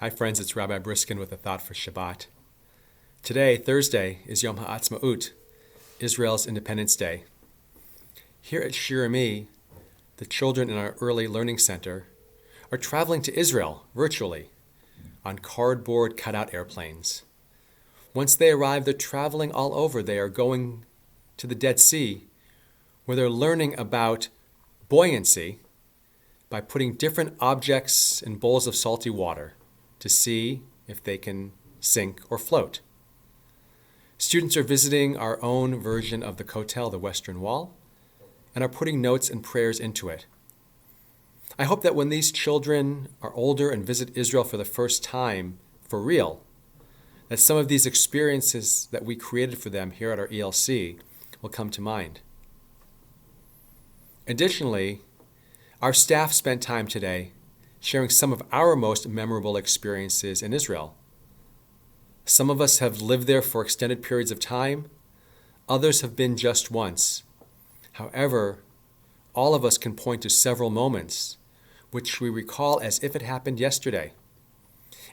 Hi friends, it's Rabbi Briskin with a thought for Shabbat. Today, Thursday, is Yom HaAtzmaut, Israel's Independence Day. Here at Shirami, the children in our early learning center are traveling to Israel virtually on cardboard cutout airplanes. Once they arrive, they're traveling all over. They are going to the Dead Sea, where they're learning about buoyancy by putting different objects in bowls of salty water to see if they can sink or float. Students are visiting our own version of the Kotel, the Western Wall, and are putting notes and prayers into it. I hope that when these children are older and visit Israel for the first time, for real, that some of these experiences that we created for them here at our ELC will come to mind. Additionally, our staff spent time today sharing some of our most memorable experiences in Israel. Some of us have lived there for extended periods of time. Others have been just once. However, all of us can point to several moments which we recall as if it happened yesterday.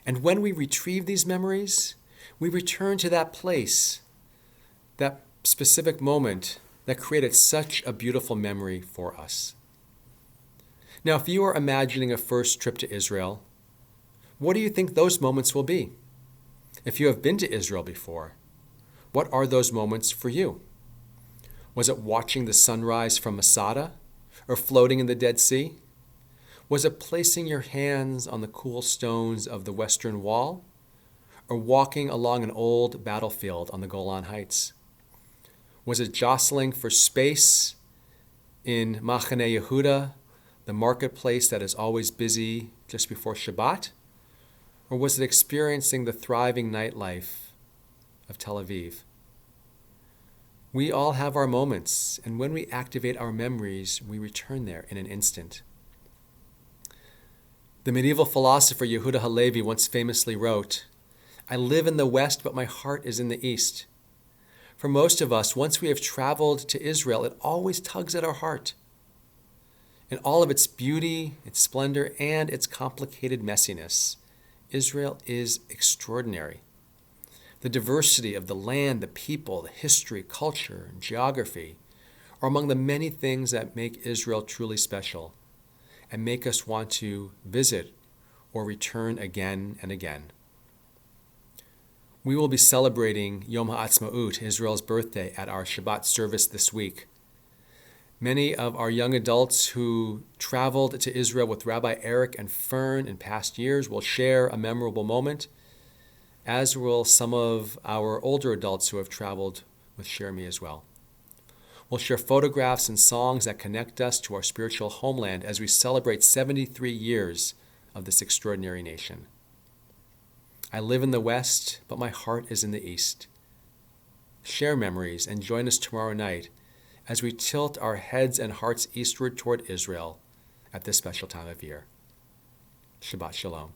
And when we retrieve these memories, we return to that place, that specific moment that created such a beautiful memory for us. Now, if you are imagining a first trip to Israel, what do you think those moments will be? If you have been to Israel before, what are those moments for you? Was it watching the sunrise from Masada or floating in the Dead Sea? Was it placing your hands on the cool stones of the Western Wall or walking along an old battlefield on the Golan Heights? Was it jostling for space in Machane Yehuda, the marketplace that is always busy just before Shabbat? Or was it experiencing the thriving nightlife of Tel Aviv? We all have our moments, and when we activate our memories, we return there in an instant. The medieval philosopher Yehuda Halevi once famously wrote, "I live in the West, but my heart is in the East." For most of us, once we have traveled to Israel, it always tugs at our heart. In all of its beauty, its splendor, and its complicated messiness, Israel is extraordinary. The diversity of the land, the people, the history, culture, and geography are among the many things that make Israel truly special and make us want to visit or return again and again. We will be celebrating Yom HaAtzmaut, Israel's birthday, at our Shabbat service this week. Many of our young adults who traveled to Israel with Rabbi Eric and Fern in past years will share a memorable moment, as will some of our older adults who have traveled with Share Me as well. We'll share photographs and songs that connect us to our spiritual homeland as we celebrate 73 years of this extraordinary nation. I live in the West, but my heart is in the East. Share memories and join us tomorrow night as we tilt our heads and hearts eastward toward Israel at this special time of year. Shabbat Shalom.